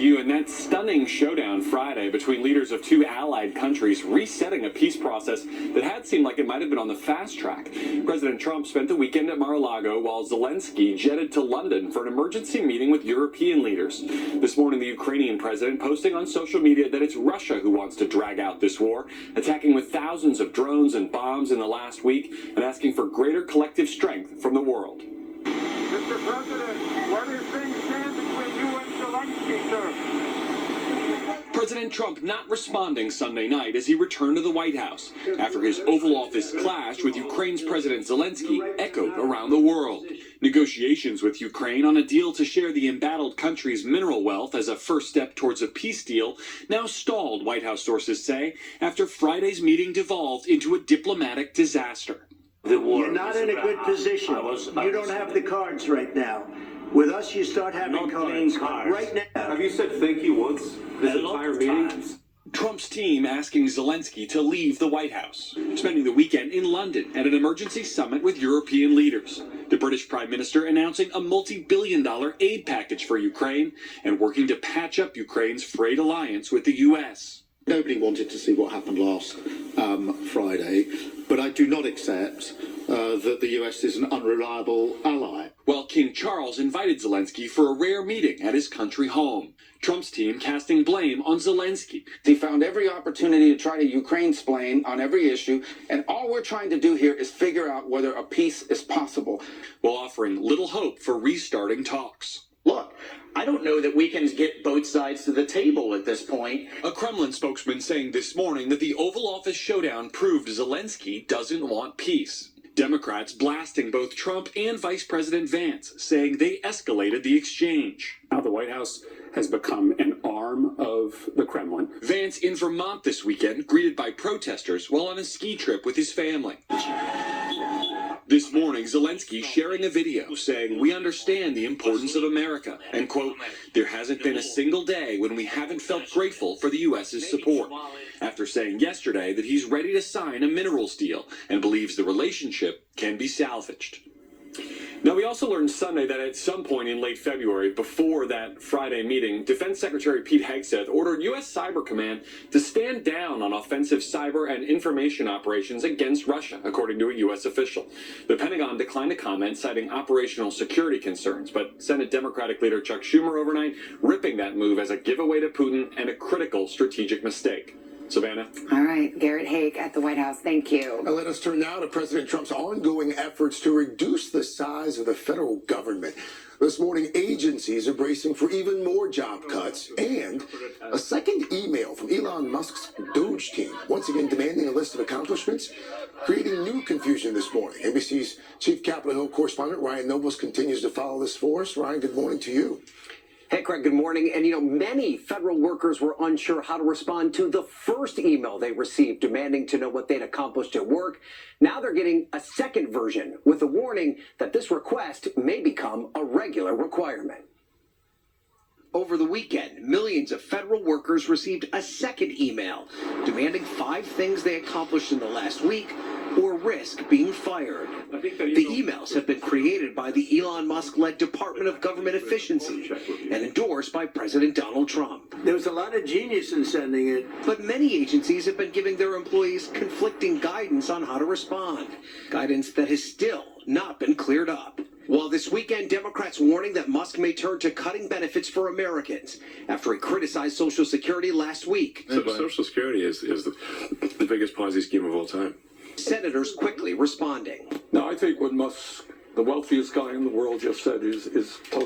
you, and that stunning showdown Friday between leaders of two allied countries resetting a peace process that had seemed like it might have been on the fast track. President Trump spent the weekend at Mar-a-Lago while Zelensky jetted to London for an emergency meeting with European leaders. This morning, the Ukrainian president posting on social media that it's Russia who wants to drag out this war, attacking with thousands of drones and bombs in the last week and asking for greater collective strength from the world. Mr. President, where do things stand between you and Zelensky, sir? President Trump not responding Sunday night as he returned to the White House after his Oval Office clash with Ukraine's President Zelensky echoed around the world. Negotiations with Ukraine on a deal to share the embattled country's mineral wealth as a first step towards a peace deal now stalled, White House sources say, after Friday's meeting devolved into a diplomatic disaster. You're not in a good position. You don't have the cards right now. With us, you start having cards. Right now. Have you said thank you once this entire meeting? Trump's team asking Zelensky to leave the White House, spending the weekend in London at an emergency summit with European leaders. The British Prime Minister announcing a multi-billion-dollar aid package for Ukraine and working to patch up Ukraine's frayed alliance with the U.S. Nobody wanted to see what happened last Friday, but I do not accept that the US is an unreliable ally. While King Charles invited Zelensky for a rare meeting at his country home, Trump's team casting blame on Zelensky. He found every opportunity to try to Ukraine-splain on every issue, and all we're trying to do here is figure out whether a peace is possible, while offering little hope for restarting talks. Look, I don't know that we can get both sides to the table at this point. A Kremlin spokesman saying this morning that the Oval Office showdown proved Zelensky doesn't want peace. Democrats blasting both Trump and Vice President Vance, saying they escalated the exchange. Now the White House has become an arm of the Kremlin. Vance in Vermont this weekend, greeted by protesters while on a ski trip with his family. This morning, Zelensky sharing a video saying, "We understand the importance of America," and, quote, "There hasn't been a single day when we haven't felt grateful for the U.S.'s support," after saying yesterday that he's ready to sign a minerals deal and believes the relationship can be salvaged. Now, we also learned Sunday that at some point in late February, before that Friday meeting, Defense Secretary PEJXEEM ordered U.S. Cyber Command to stand down on offensive cyber and information operations against Russia, according to a U.S. official. The Pentagon declined to comment, citing operational security concerns, but Senate Democratic leader Chuck Schumer overnight ripping that move as a giveaway to Putin and a critical strategic mistake. Savannah. All right, Garrett Haake at the White House. Thank you. Now let us turn now to President Trump's ongoing efforts to reduce the size of the federal government. This morning, agencies are bracing for even more job cuts and a second email from Elon Musk's Doge team, once again demanding a list of accomplishments, creating new confusion this morning. ABC's Chief Capitol Hill correspondent Ryan Nobles continues to follow this for us. Ryan, good morning to you. Hey, Craig, good morning. And, many federal workers were unsure how to respond to the first email they received demanding to know what they'd accomplished at work. Now they're getting a second version with a warning that this request may become a regular requirement. Over the weekend, millions of federal workers received a second email demanding 5 things they accomplished in the last week or risk being fired. The emails have been created by the Elon Musk-led Department of Government Efficiency and endorsed by President Donald Trump. There was a lot of genius in sending it. But many agencies have been giving their employees conflicting guidance on how to respond. Guidance that has still not been cleared up. While this weekend, Democrats warning that Musk may turn to cutting benefits for Americans after he criticized Social Security last week. So Social Security is the biggest Ponzi scheme of all time. Senators quickly responding. Now, I think what Musk, the wealthiest guy in the world, just said is totally